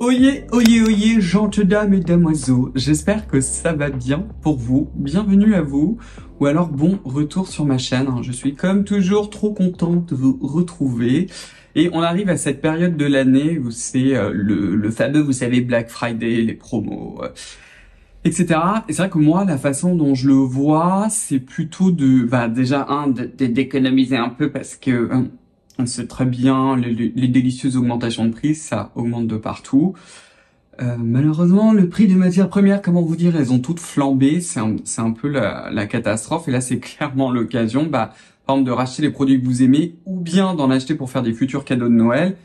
Oyez, oyez, oyez, gentes dames et damoiseaux, j'espère que ça va bien pour vous, bienvenue à vous, ou alors bon retour sur ma chaîne, je suis comme toujours trop contente de vous retrouver, et on arrive à cette période de l'année où c'est le fameux, vous savez, Black Friday, les promos, etc. Et c'est vrai que moi, la façon dont je le vois, c'est plutôt déjà d'économiser un peu parce que on sait très bien les délicieuses augmentations de prix, ça augmente de partout. Malheureusement, le prix des matières premières, comment vous dire, elles ont toutes flambé, c'est un peu la catastrophe. Et là, c'est clairement l'occasion, par exemple, de racheter les produits que vous aimez ou bien d'en acheter pour faire des futurs cadeaux de Noël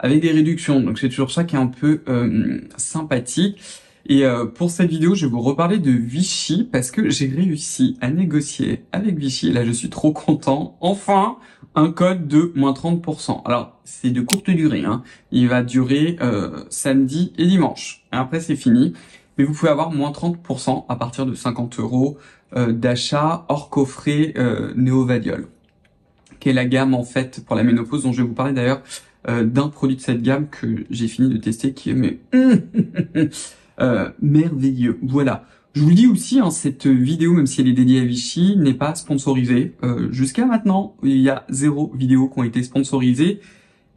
avec des réductions. Donc c'est toujours ça qui est un peu sympathique. Et pour cette vidéo, je vais vous reparler de Vichy parce que j'ai réussi à négocier avec Vichy. Et là, je suis trop content. Enfin, un code de moins 30%. Alors, c'est de courte durée. Il va durer samedi et dimanche. Et après, c'est fini. Mais vous pouvez avoir moins 30% à partir de 50 € d'achat hors coffret Néovadiol, qui est la gamme en fait pour la ménopause dont je vais vous parler d'ailleurs d'un produit de cette gamme que j'ai fini de tester qui est merveilleux. Voilà. Je vous le dis aussi, cette vidéo, même si elle est dédiée à Vichy, n'est pas sponsorisée. Jusqu'à maintenant, il y a 0 vidéo qui ont été sponsorisées.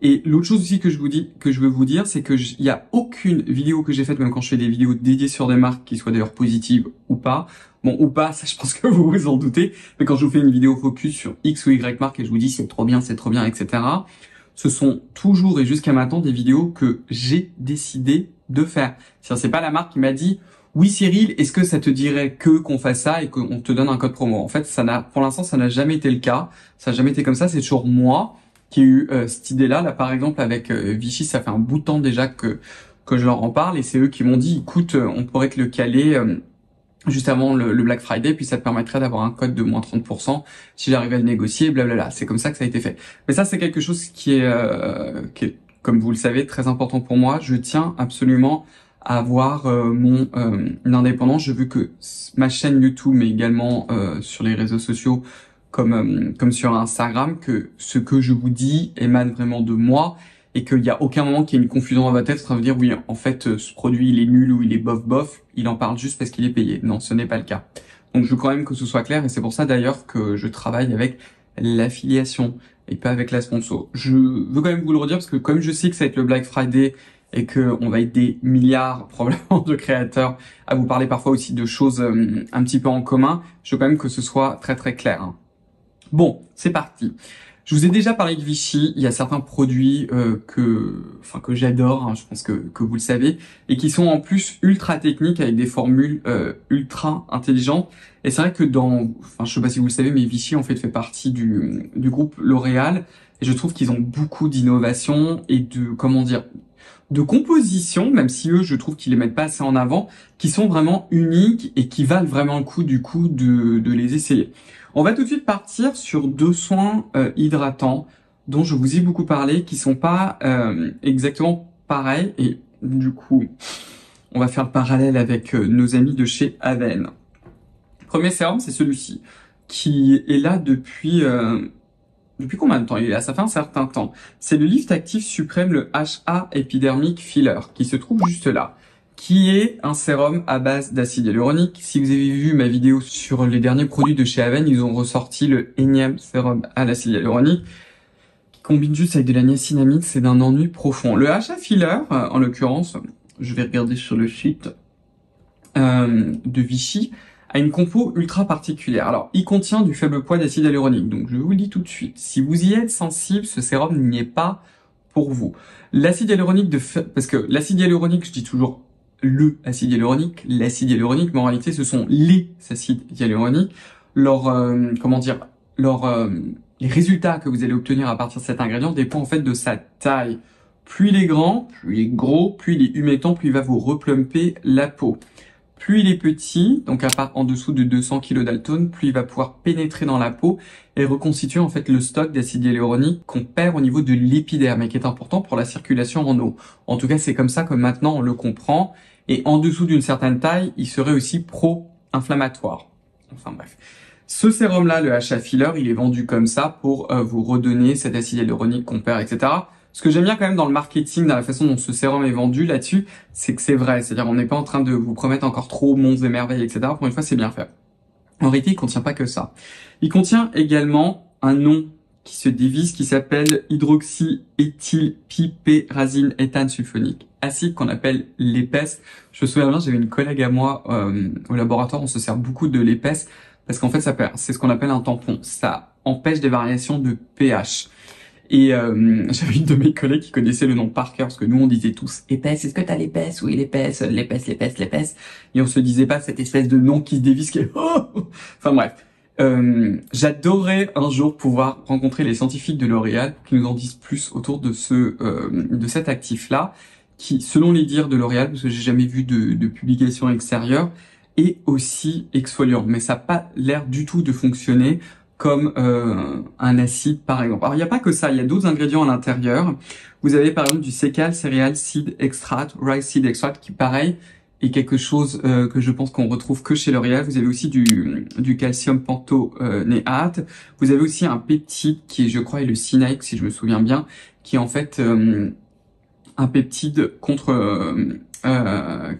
Et l'autre chose aussi que je veux vous dire, c'est que il y a aucune vidéo que j'ai faite, même quand je fais des vidéos dédiées sur des marques, qui soient d'ailleurs positives ou pas. Bon, ou pas, ça je pense que vous vous en doutez. Mais quand je vous fais une vidéo focus sur X ou Y marque et je vous dis c'est trop bien, etc. Ce sont toujours et jusqu'à maintenant des vidéos que j'ai décidé de faire. C'est pas la marque qui m'a dit oui Cyril, est-ce que ça te dirait qu'on fasse ça et qu'on te donne un code promo. En fait, pour l'instant, ça n'a jamais été le cas. Ça n'a jamais été comme ça. C'est toujours moi qui ai eu cette idée-là. Là, par exemple, avec Vichy, ça fait un bout de temps déjà que je leur en parle et c'est eux qui m'ont dit, écoute, on pourrait te le caler juste avant le Black Friday, puis ça te permettrait d'avoir un code de moins 30% si j'arrivais à le négocier, blablabla. C'est comme ça que ça a été fait. Mais ça, c'est quelque chose qui est, comme vous le savez, très important pour moi. Je tiens absolument à avoir mon indépendance. Je veux que ma chaîne YouTube, mais également sur les réseaux sociaux, comme sur Instagram, que ce que je vous dis émane vraiment de moi et qu'il n'y a aucun moment qu'il y ait une confusion dans votre tête, ça veut dire oui, en fait, ce produit il est nul ou il est bof, il en parle juste parce qu'il est payé. Non, ce n'est pas le cas. Donc je veux quand même que ce soit clair et c'est pour ça d'ailleurs que je travaille avec l'affiliation et pas avec la sponsor. Je veux quand même vous le redire parce que comme je sais que ça va être le Black Friday et que on va être des milliards probablement de créateurs à vous parler parfois aussi de choses un petit peu en commun, je veux quand même que ce soit très très clair. Bon, c'est parti. Je vous ai déjà parlé de Vichy, il y a certains produits que j'adore, je pense que vous le savez, et qui sont en plus ultra techniques avec des formules ultra intelligentes. Et c'est vrai que je sais pas si vous le savez, mais Vichy en fait partie du groupe L'Oréal, et je trouve qu'ils ont beaucoup d'innovation et de composition, même si eux, je trouve qu'ils les mettent pas assez en avant, qui sont vraiment uniques et qui valent vraiment le coup de les essayer. On va tout de suite partir sur 2 soins hydratants dont je vous ai beaucoup parlé, qui sont pas exactement pareils. Et du coup, on va faire le parallèle avec nos amis de chez Aven. Premier sérum, c'est celui-ci, qui est là depuis combien de temps il est là? Ça fait un certain temps. C'est le Lift Active Suprême, le HA Epidermic Filler, qui se trouve juste là, qui est un sérum à base d'acide hyaluronique. Si vous avez vu ma vidéo sur les derniers produits de chez Aven, ils ont ressorti le énième sérum à l'acide hyaluronique, qui combine juste avec de la niacinamide, c'est d'un ennui profond. Le HA Filler, en l'occurrence, je vais regarder sur le site de Vichy, a une compo ultra particulière. Alors, il contient du faible poids d'acide hyaluronique, donc je vous le dis tout de suite. Si vous y êtes sensible, ce sérum n'y est pas pour vous. L'acide hyaluronique parce que l'acide hyaluronique, je dis toujours l'acide hyaluronique, mais en réalité, ce sont les acides hyaluroniques. Les résultats que vous allez obtenir à partir de cet ingrédient dépendent en fait de sa taille. Plus il est grand, plus il est gros, plus il est humectant, plus il va vous replumper la peau. Plus il est petit, donc à part en dessous de 200 kDa, plus il va pouvoir pénétrer dans la peau et reconstituer en fait le stock d'acide hyaluronique qu'on perd au niveau de l'épiderme et qui est important pour la circulation en eau. En tout cas, c'est comme ça que maintenant on le comprend. Et en dessous d'une certaine taille, il serait aussi pro-inflammatoire. Enfin bref. Ce sérum-là, le HA Filler, il est vendu comme ça pour vous redonner cet acide hyaluronique qu'on perd, etc. Ce que j'aime bien quand même dans le marketing, dans la façon dont ce sérum est vendu là-dessus, c'est que c'est vrai. C'est-à-dire, on n'est pas en train de vous promettre encore trop monts et merveilles, etc. Pour une fois, c'est bien fait. En réalité, il contient pas que ça. Il contient également un nom qui se divise, qui s'appelle hydroxyéthylpipérazine éthane sulfonique, acide qu'on appelle l'épaisse. Je me souviens bien, j'avais une collègue à moi au laboratoire, on se sert beaucoup de l'épaisse parce qu'en fait, c'est ce qu'on appelle un tampon. Ça empêche des variations de pH. Et j'avais une de mes collègues qui connaissait le nom par cœur, parce que nous on disait tous épaisse, est-ce que t'as l'épaisse? Oui, l'épaisse, l'épaisse, l'épaisse, l'épaisse. Et on se disait pas cette espèce de nom qui se dévisse qui est enfin bref. J'adorerais un jour pouvoir rencontrer les scientifiques de L'Oréal pour qu'ils nous en disent plus autour de de cet actif-là, qui, selon les dires de L'Oréal, parce que j'ai jamais vu de publication extérieure, est aussi exfoliant. Mais ça n'a pas l'air du tout de fonctionner comme un acide par exemple. Alors il n'y a pas que ça, il y a d'autres ingrédients à l'intérieur. Vous avez par exemple du sécal céréal seed extract, rice seed extract, qui pareil est quelque chose que je pense qu'on retrouve que chez L'Oréal. Vous avez aussi du calcium pantonéate. Vous avez aussi un peptide qui est, je crois, est le Sinaï, si je me souviens bien, qui est en fait un peptide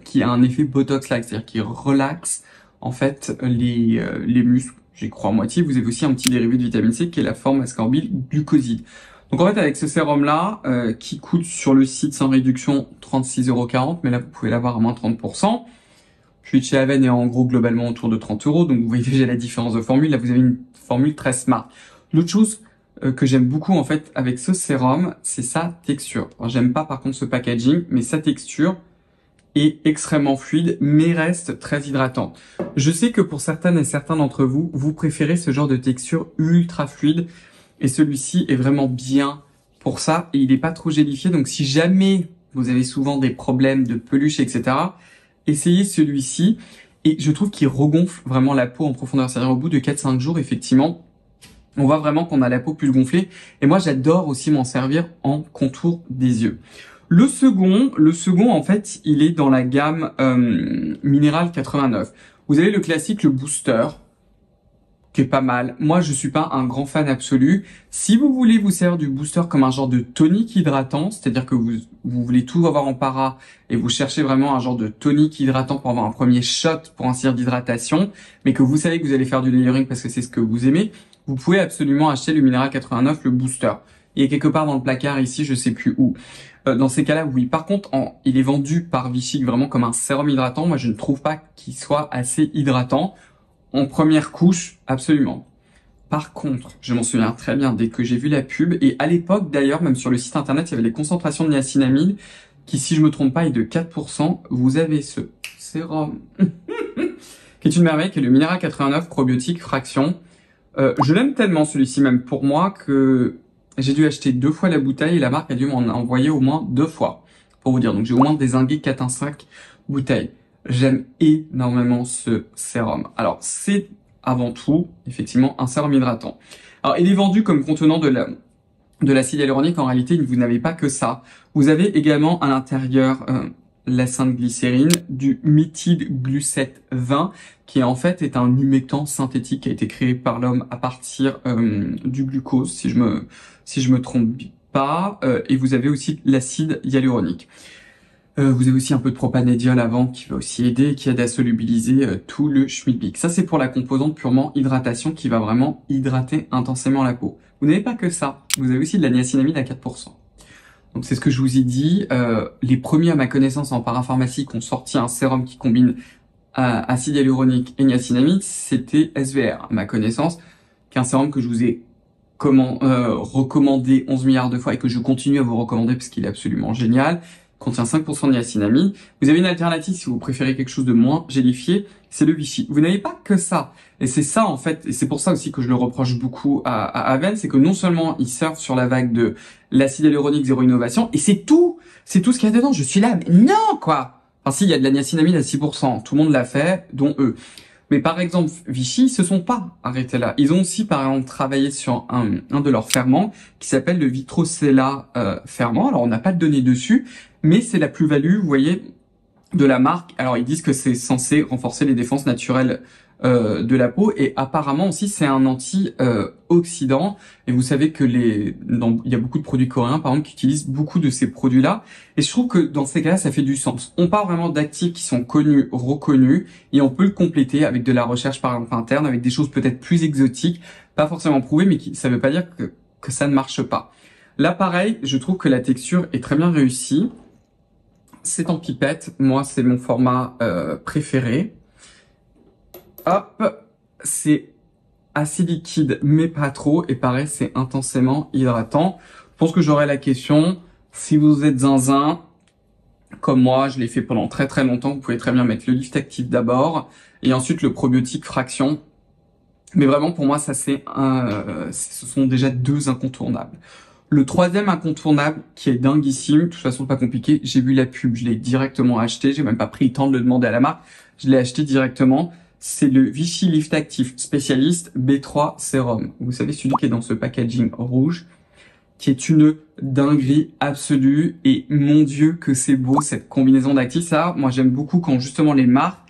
qui a un effet botox-like, c'est-à-dire qui relaxe en fait les muscles. J'y crois à moitié. Vous avez aussi un petit dérivé de vitamine C qui est la forme ascorbyl glucoside. Donc en fait avec ce sérum là qui coûte sur le site sans réduction 36,40 €, mais là vous pouvez l'avoir à moins 30%. Je suis de chez Aven et en gros globalement autour de 30 €. Donc vous voyez déjà la différence de formule. Là vous avez une formule très smart. L'autre chose que j'aime beaucoup en fait avec ce sérum, c'est sa texture. Alors j'aime pas par contre ce packaging, mais sa texture est extrêmement fluide, mais reste très hydratante. Je sais que pour certaines et certains d'entre vous, vous préférez ce genre de texture ultra fluide, et celui-ci est vraiment bien pour ça, et il n'est pas trop gélifié, donc si jamais vous avez souvent des problèmes de peluche, etc., essayez celui-ci, et je trouve qu'il regonfle vraiment la peau en profondeur, c'est-à-dire au bout de 4-5 jours, effectivement, on voit vraiment qu'on a la peau plus gonflée, et moi j'adore aussi m'en servir en contour des yeux. Le second, en fait, il est dans la gamme Minéral 89. Vous avez le classique, le booster, qui est pas mal. Moi, je suis pas un grand fan absolu. Si vous voulez vous servir du booster comme un genre de tonique hydratant, c'est-à-dire que vous voulez tout avoir en para et vous cherchez vraiment un genre de tonique hydratant pour avoir un premier shot, pour ainsi dire, d'hydratation, mais que vous savez que vous allez faire du layering parce que c'est ce que vous aimez, vous pouvez absolument acheter le Minéral 89, le booster. Il est quelque part dans le placard ici, je sais plus où. Dans ces cas-là, oui. Par contre, il est vendu par Vichy vraiment comme un sérum hydratant. Moi, je ne trouve pas qu'il soit assez hydratant. En première couche, absolument. Par contre, je m'en souviens très bien dès que j'ai vu la pub. Et à l'époque, d'ailleurs, même sur le site internet, il y avait les concentrations de niacinamide qui, si je me trompe pas, est de 4%. Vous avez ce sérum qui est une merveille, qui est le Minéral 89 probiotique fraction. Je l'aime tellement celui-ci, même pour moi, que j'ai dû acheter 2 fois la bouteille et la marque a dû m'en envoyer au moins 2 fois, pour vous dire. Donc j'ai au moins dézingué 4-5 bouteilles. J'aime énormément ce sérum. Alors c'est avant tout, effectivement, un sérum hydratant. Alors il est vendu comme contenant de l'acide hyaluronique. En réalité, vous n'avez pas que ça. Vous avez également à l'intérieur la sainte glycérine, du méthylglucette 20, qui en fait est un humectant synthétique qui a été créé par l'homme à partir du glucose, si je me trompe pas, et vous avez aussi l'acide hyaluronique. Vous avez aussi un peu de propanédiol avant qui va aussi aider, qui aide à solubiliser tout le schmilblick. Ça c'est pour la composante purement hydratation qui va vraiment hydrater intensément la peau. Vous n'avez pas que ça, vous avez aussi de la niacinamide à 4%. Donc c'est ce que je vous ai dit, les premiers à ma connaissance en parapharmacie qui ont sorti un sérum qui combine acide hyaluronique et niacinamide, c'était SVR, à ma connaissance, qui est un sérum que je vous ai recommandé 11 milliards de fois et que je continue à vous recommander parce qu'il est absolument génial. Contient 5% de niacinamide. Vous avez une alternative si vous préférez quelque chose de moins gélifié, c'est le Vichy. Vous n'avez pas que ça. Et c'est ça en fait, et c'est pour ça aussi que je le reproche beaucoup à Aven, c'est que non seulement ils surfent sur la vague de l'acide hyaluronique zéro innovation, et c'est tout ce qu'il y a dedans. Je suis là, mais non quoi. Enfin si, il y a de la niacinamide à 6%, tout le monde l'a fait, dont eux. Mais par exemple, Vichy, ils se sont pas arrêtés là. Ils ont aussi, par exemple, travaillé sur un de leurs ferments qui s'appelle le Vitrocella ferment. Alors, on n'a pas de données dessus, mais c'est la plus-value, vous voyez, de la marque. Alors, ils disent que c'est censé renforcer les défenses naturelles de la peau, et apparemment aussi c'est un anti-oxydant. Et vous savez que il y a beaucoup de produits coréens par exemple qui utilisent beaucoup de ces produits-là, et je trouve que dans ces cas-là ça fait du sens. On parle vraiment d'actifs qui sont connus, reconnus, et on peut le compléter avec de la recherche par exemple interne, avec des choses peut-être plus exotiques, pas forcément prouvées, mais ça veut pas dire que ça ne marche pas. Là pareil, je trouve que la texture est très bien réussie. C'est en pipette, moi c'est mon format préféré. Hop, c'est assez liquide mais pas trop, et pareil c'est intensément hydratant. Je pense que j'aurai la question, si vous êtes zinzin, comme moi, je l'ai fait pendant très très longtemps, vous pouvez très bien mettre le Lift Active d'abord, et ensuite le probiotique Fraction. Mais vraiment pour moi ça ce sont déjà deux incontournables. Le troisième incontournable qui est dinguissime, de toute façon pas compliqué, j'ai vu la pub, je l'ai directement acheté, j'ai même pas pris le temps de le demander à la marque, je l'ai acheté directement. C'est le Vichy Lift Active Spécialiste B3 Sérum. Vous savez, celui qui est dans ce packaging rouge, qui est une dinguerie absolue. Et mon Dieu que c'est beau cette combinaison d'actifs. Ça, moi j'aime beaucoup quand justement les marques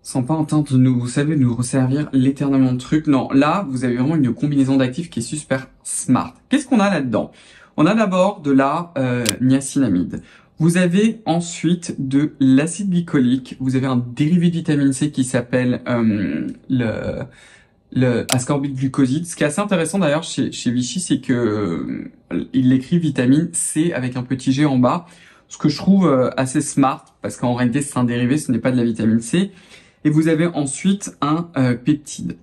sont pas en train de nous, vous savez, nous resservir l'éternellement de trucs. Non, là, vous avez vraiment une combinaison d'actifs qui est super smart. Qu'est-ce qu'on a là-dedans? On a d'abord de la niacinamide. Vous avez ensuite de l'acide glycolique. Vous avez un dérivé de vitamine C qui s'appelle le ascorbate glucoside. Ce qui est assez intéressant d'ailleurs chez Vichy, c'est que il écrit vitamine C avec un petit G en bas. Ce que je trouve assez smart, parce qu'en réalité c'est un dérivé, ce n'est pas de la vitamine C. Et vous avez ensuite un peptide.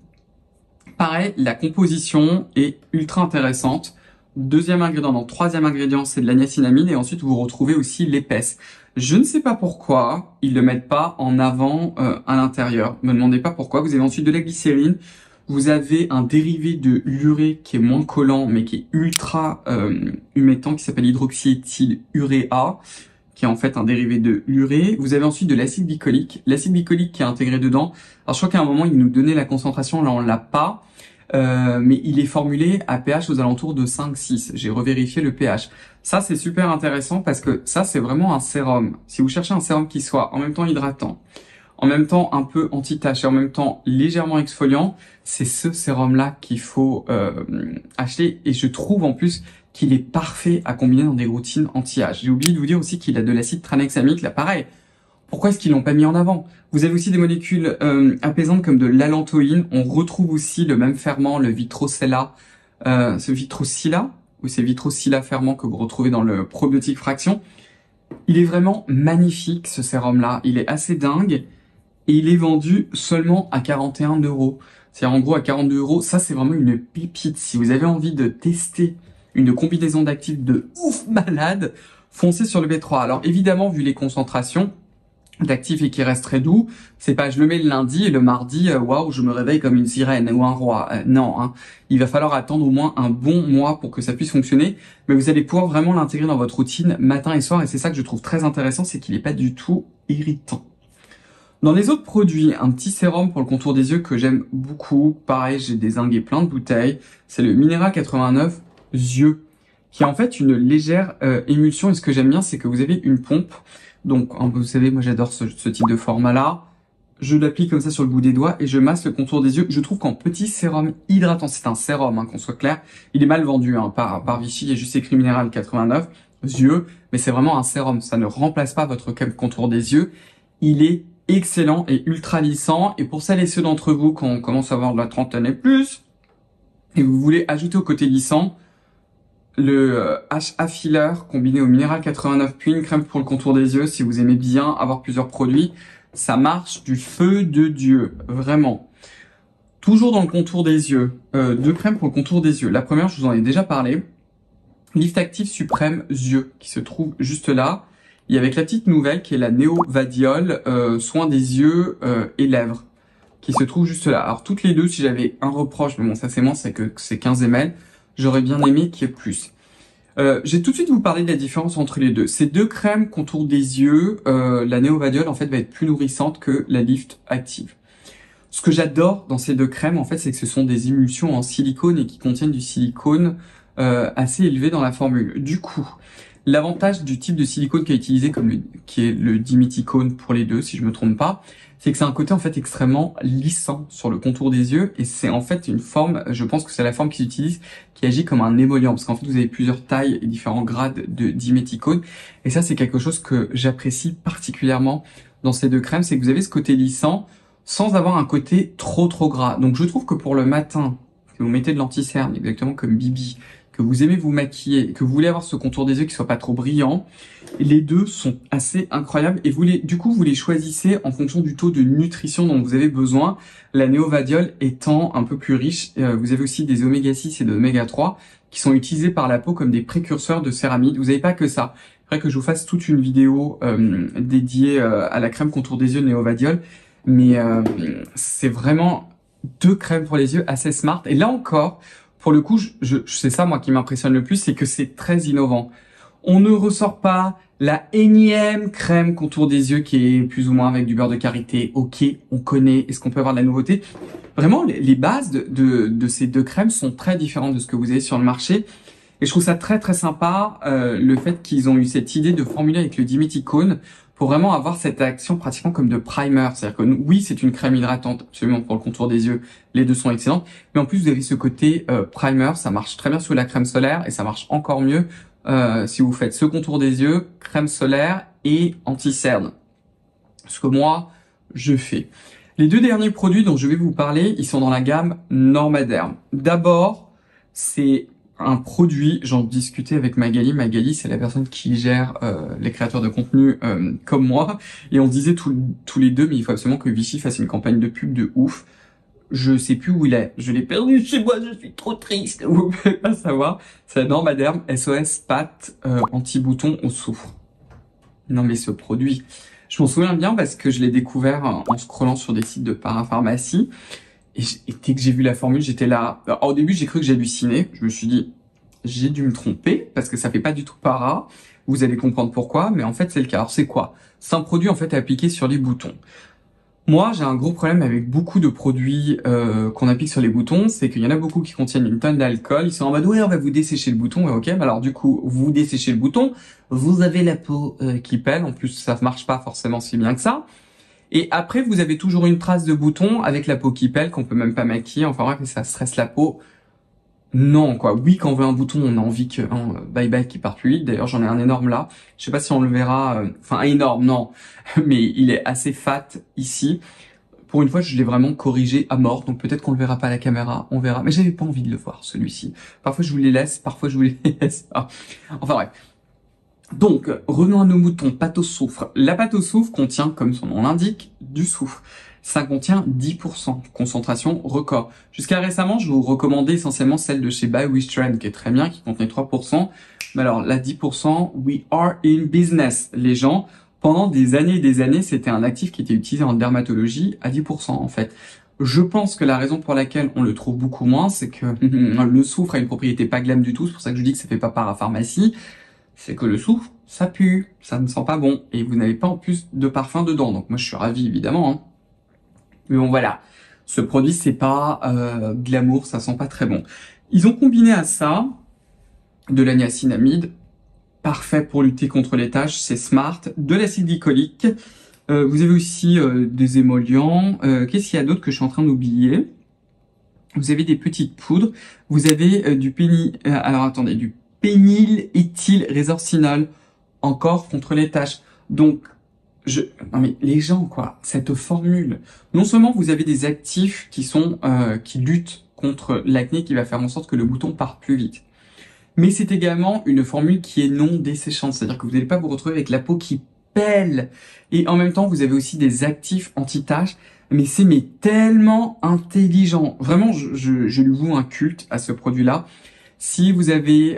Pareil, la composition est ultra intéressante. Deuxième ingrédient, non, troisième ingrédient, c'est de la niacinamide, et ensuite vous retrouvez aussi l'épaisse. Je ne sais pas pourquoi ils le mettent pas en avant à l'intérieur. Me demandez pas pourquoi. Vous avez ensuite de la glycérine. Vous avez un dérivé de l'urée qui est moins collant, mais qui est ultra humectant, qui s'appelle hydroxyéthyluréa, qui est en fait un dérivé de l'urée. Vous avez ensuite de l'acide glycolique. L'acide glycolique qui est intégré dedans. Alors je crois qu'à un moment, il nous donnait la concentration, là on l'a pas. Mais il est formulé à pH aux alentours de 5-6. J'ai revérifié le pH. Ça, c'est super intéressant parce que ça, c'est vraiment un sérum. Si vous cherchez un sérum qui soit en même temps hydratant, en même temps un peu anti-tache et en même temps légèrement exfoliant, c'est ce sérum-là qu'il faut acheter. Et je trouve en plus qu'il est parfait à combiner dans des routines anti-âge. J'ai oublié de vous dire aussi qu'il a de l'acide tranexamique. Là, pareil. Pourquoi est-ce qu'ils l'ont pas mis en avant? Vous avez aussi des molécules apaisantes comme de l'allantoïne. On retrouve aussi le même ferment, le vitrocella, ce vitrocilla, ou c'est vitrocilla ferment que vous retrouvez dans le probiotique Fraction. Il est vraiment magnifique ce sérum-là. Il est assez dingue et il est vendu seulement à 41 €. C'est-à-dire en gros à 42 €. Ça c'est vraiment une pépite. Si vous avez envie de tester une combinaison d'actifs de ouf malade, foncez sur le B3. Alors évidemment, vu les concentrations d'actifs et qui reste très doux, c'est pas je le mets le lundi et le mardi, waouh, je me réveille comme une sirène ou un roi. Non, hein. Il va falloir attendre au moins un bon mois pour que ça puisse fonctionner, mais vous allez pouvoir vraiment l'intégrer dans votre routine matin et soir, et c'est ça que je trouve très intéressant, c'est qu'il est pas du tout irritant. Dans les autres produits, un petit sérum pour le contour des yeux que j'aime beaucoup, pareil, j'ai dézingué plein de bouteilles, c'est le Minéral 89 Yeux, qui est en fait une légère émulsion, et ce que j'aime bien, c'est que vous avez une pompe. Donc, vous savez, moi j'adore ce type de format-là. Je l'applique comme ça sur le bout des doigts et je masse le contour des yeux. Je trouve qu'en petit sérum hydratant, c'est un sérum, hein, qu'on soit clair, il est mal vendu par Vichy, il y a juste écrit Minéral 89 yeux, mais c'est vraiment un sérum. Ça ne remplace pas votre contour des yeux. Il est excellent et ultra lissant. Et pour celles et ceux d'entre vous, quand on commence à avoir de la trentaine et plus, et vous voulez ajouter au côté lissant, le HA Filler combiné au Minéral 89 puis une crème pour le contour des yeux. Si vous aimez bien avoir plusieurs produits, ça marche du feu de Dieu, vraiment. Toujours dans le contour des yeux, deux crèmes pour le contour des yeux. La première, je vous en ai déjà parlé, Lift Active Suprême Yeux, qui se trouve juste là. Et avec la petite nouvelle qui est la Néovadiol soin des yeux et lèvres, qui se trouve juste là. Alors toutes les deux, si j'avais un reproche, mais bon ça c'est moi, c'est que c'est 15 ml, j'aurais bien aimé qu'il y ait plus. J'ai tout de suite vous parler de la différence entre les deux. Ces deux crèmes contour des yeux, la Néovadiol en fait va être plus nourrissante que la Lift Active. Ce que j'adore dans ces deux crèmes en fait, c'est que ce sont des émulsions en silicone et qui contiennent du silicone assez élevé dans la formule. Du coup, L'avantage du type de silicone qui est utilisé, qui est le diméthicone pour les deux, si je me trompe pas, c'est que c'est un côté en fait extrêmement lissant sur le contour des yeux et c'est en fait une forme, je pense que c'est la forme qu'ils utilisent, qui agit comme un émollient parce qu'en fait vous avez plusieurs tailles et différents grades de diméthicone et ça c'est quelque chose que j'apprécie particulièrement dans ces deux crèmes, c'est que vous avez ce côté lissant sans avoir un côté trop gras. Donc je trouve que pour le matin, que vous mettez de l'anti-cerne exactement comme Bibi, que vous aimez vous maquiller, que vous voulez avoir ce contour des yeux qui soit pas trop brillant, les deux sont assez incroyables et du coup, vous les choisissez en fonction du taux de nutrition dont vous avez besoin. La néovadiol étant un peu plus riche, vous avez aussi des oméga 6 et de oméga 3 qui sont utilisés par la peau comme des précurseurs de céramide. Vous n'avez pas que ça. Après que je vous fasse toute une vidéo dédiée à la crème contour des yeux néovadiol, mais c'est vraiment deux crèmes pour les yeux assez smart. Et là encore, pour le coup, c'est ça moi qui m'impressionne le plus, c'est que c'est très innovant. On ne ressort pas la énième crème contour des yeux qui est plus ou moins avec du beurre de karité. Ok, on connaît. Est-ce qu'on peut avoir de la nouveauté? Vraiment, les bases de ces deux crèmes sont très différentes de ce que vous avez sur le marché. Et je trouve ça très sympa, le fait qu'ils ont eu cette idée de formuler avec le diméthicone pour vraiment avoir cette action pratiquement comme de primer. C'est-à-dire que oui, c'est une crème hydratante absolument pour le contour des yeux. Les deux sont excellentes. Mais en plus, vous avez ce côté primer. Ça marche très bien sous la crème solaire et ça marche encore mieux si vous faites ce contour des yeux, crème solaire et anti-cerne. Ce que moi, je fais. Les deux derniers produits dont je vais vous parler, ils sont dans la gamme Normaderm. D'abord, c'est un produit, j'en discutais avec Magali. Magali, c'est la personne qui gère les créateurs de contenu comme moi. Et on se disait tous les deux, mais il faut absolument que Vichy fasse une campagne de pub de ouf. Je sais plus où il est. Je l'ai perdu chez moi, je suis trop triste. Vous pouvez pas savoir. C'est la Normaderm SOS pâte anti-bouton au soufre. Non mais ce produit, je m'en souviens bien parce que je l'ai découvert en scrollant sur des sites de parapharmacie. Et dès que j'ai vu la formule, j'étais là. Alors, au début, j'ai cru que j'hallucinais. Je me suis dit, j'ai dû me tromper parce que ça fait pas du tout para. Vous allez comprendre pourquoi, mais en fait, c'est le cas. Alors, c'est quoi? C'est un produit en fait appliqué sur les boutons. Moi, j'ai un gros problème avec beaucoup de produits qu'on applique sur les boutons, c'est qu'il y en a beaucoup qui contiennent une tonne d'alcool. Ils sont en mode ouais, on va vous dessécher le bouton. Et ok, mais alors du coup, vous desséchez le bouton, vous avez la peau qui pèle. En plus, ça marche pas forcément si bien que ça. Et après, vous avez toujours une trace de bouton avec la peau qui pèle, qu'on peut même pas maquiller. Enfin bref, ça stresse la peau. Non, quoi. Oui, quand on veut un bouton, on a envie que bye bye qui parte plus vite. D'ailleurs, j'en ai un énorme là. Je sais pas si on le verra. Enfin, énorme, non. Mais il est assez fat ici. Pour une fois, je l'ai vraiment corrigé à mort. Donc peut-être qu'on le verra pas à la caméra. On verra. Mais j'avais pas envie de le voir, celui-ci. Parfois, je vous les laisse. Parfois, je vous les laisse pas. Enfin bref. Donc, revenons à nos moutons, pâte au soufre. La pâte au soufre contient, comme son nom l'indique, du soufre. Ça contient 10%, concentration record. Jusqu'à récemment, je vous recommandais essentiellement celle de chez Buy With Trend, qui est très bien, qui contenait 3%. Mais alors, la 10%, we are in business. Les gens, pendant des années et des années, c'était un actif qui était utilisé en dermatologie à 10%, en fait. Je pense que la raison pour laquelle on le trouve beaucoup moins, c'est que le soufre a une propriété pas glam du tout. C'est pour ça que je dis que ça fait pas parapharmacie. C'est que le soufre, ça pue, ça ne sent pas bon, et vous n'avez pas en plus de parfum dedans. Donc moi je suis ravi évidemment, hein. Mais bon voilà, ce produit c'est pas glamour, ça sent pas très bon. Ils ont combiné à ça de la niacinamide, parfait pour lutter contre les taches, c'est smart, de l'acide glycolique, vous avez aussi des émollients, qu'est-ce qu'il y a d'autre que je suis en train d'oublier? Vous avez des petites poudres, vous avez du du phényléthylrésorcinol, encore contre les taches. Donc, non mais les gens, quoi, cette formule, non seulement vous avez des actifs qui luttent contre l'acné, qui va faire en sorte que le bouton parte plus vite, mais c'est également une formule qui est non desséchante, c'est-à-dire que vous n'allez pas vous retrouver avec la peau qui pèle, et en même temps vous avez aussi des actifs anti-taches, mais c'est tellement intelligent. Vraiment, je lui voue un culte à ce produit-là. Si vous avez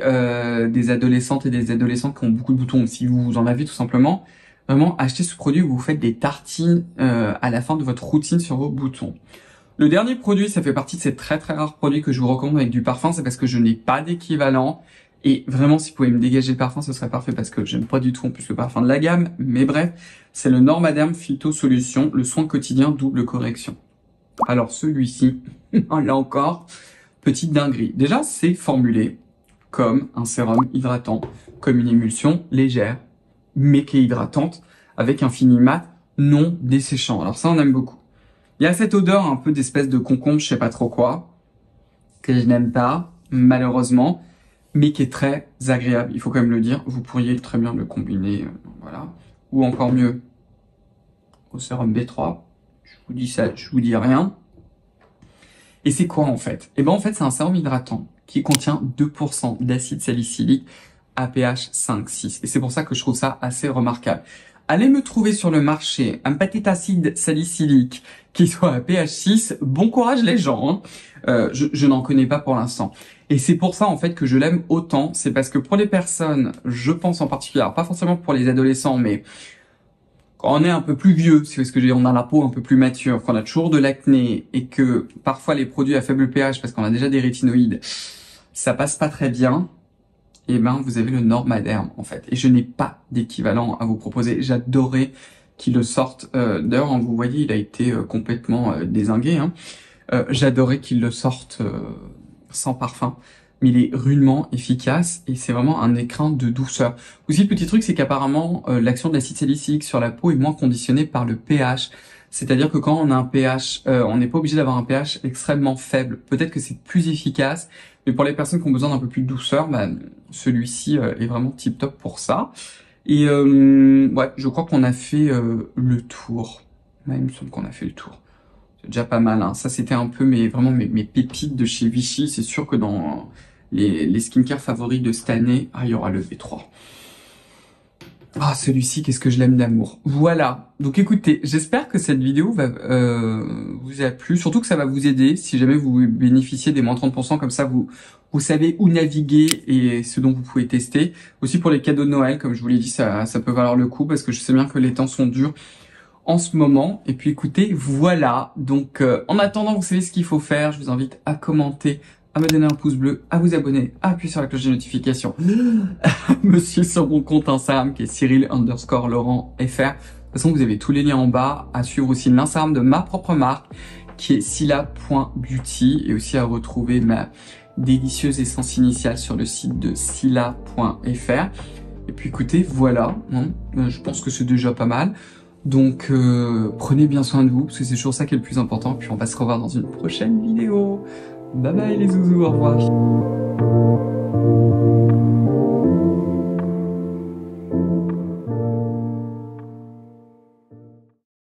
des adolescentes et des adolescents qui ont beaucoup de boutons, ou si vous en avez tout simplement, vraiment achetez ce produit où vous faites des tartines à la fin de votre routine sur vos boutons. Le dernier produit, ça fait partie de ces très rares produits que je vous recommande avec du parfum, c'est parce que je n'ai pas d'équivalent. Et vraiment, si vous pouvez me dégager le parfum, ce serait parfait parce que j'aime pas du tout en plus le parfum de la gamme. Mais bref, c'est le Normaderm Phyto Solution, le soin quotidien double correction. Alors celui-ci, là encore, petite dinguerie. Déjà, c'est formulé comme un sérum hydratant, comme une émulsion légère, mais qui est hydratante, avec un fini mat non desséchant. Alors ça, on aime beaucoup. Il y a cette odeur un peu d'espèce de concombre, je sais pas trop quoi, que je n'aime pas, malheureusement, mais qui est très agréable. Il faut quand même le dire, vous pourriez très bien le combiner, voilà. Ou encore mieux, au sérum B3. Je vous dis ça, je vous dis rien. Et c'est quoi en fait? Eh ben en fait, c'est un sérum hydratant qui contient 2% d'acide salicylique à pH 5-6. Et c'est pour ça que je trouve ça assez remarquable. Allez me trouver sur le marché un petit acide salicylique qui soit à pH 6. Bon courage les gens. Hein. Je n'en connais pas pour l'instant. Et c'est pour ça en fait que je l'aime autant. C'est parce que pour les personnes, je pense en particulier, alors pas forcément pour les adolescents, mais quand on est un peu plus vieux, c'est ce que je veux dire, on a la peau un peu plus mature, qu'on a toujours de l'acné et que parfois les produits à faible pH, parce qu'on a déjà des rétinoïdes, ça passe pas très bien. Et ben vous avez le Normaderm en fait. Et je n'ai pas d'équivalent à vous proposer. J'adorais qu'ils le sortent. D'ailleurs, vous voyez, il a été complètement dézingué. Hein. J'adorais qu'ils le sortent sans parfum. Mais il est rudement efficace et c'est vraiment un écrin de douceur. Aussi, le petit truc, c'est qu'apparemment, l'action de l'acide salicylique sur la peau est moins conditionnée par le pH. C'est-à-dire que quand on a un pH, on n'est pas obligé d'avoir un pH extrêmement faible. Peut-être que c'est plus efficace, mais pour les personnes qui ont besoin d'un peu plus de douceur, bah, celui-ci est vraiment tip top pour ça. Et ouais, je crois qu'on a fait le tour. Ouais, il me semble qu'on a fait le tour. C'est déjà pas mal. Hein. Ça, c'était un peu vraiment mes pépites de chez Vichy. C'est sûr que dans les skincare favoris de cette année, il y aura le V3. Ah, celui-ci, qu'est-ce que je l'aime d'amour. Voilà. Donc écoutez, j'espère que cette vidéo va vous a plu. Surtout que ça va vous aider si jamais vous bénéficiez des moins 30%. Comme ça, vous savez où naviguer et ce dont vous pouvez tester. Aussi pour les cadeaux de Noël, comme je vous l'ai dit, ça peut valoir le coup parce que je sais bien que les temps sont durs en ce moment. Et puis écoutez, voilà. Donc en attendant, vous savez ce qu'il faut faire. Je vous invite à commenter, à me donner un pouce bleu, à vous abonner, à appuyer sur la cloche de notification, à me suivre sur mon compte Instagram qui est Cyril_Laurent FR. De toute façon, vous avez tous les liens en bas, à suivre aussi l'Instagram de ma propre marque qui est scylla.beauty et aussi à retrouver ma délicieuse essence initiale sur le site de scylla.fr. Et puis écoutez, voilà, hein, je pense que c'est déjà pas mal. Donc prenez bien soin de vous parce que c'est toujours ça qui est le plus important. Puis on va se revoir dans une prochaine vidéo. Bye bye les zouzous, au revoir.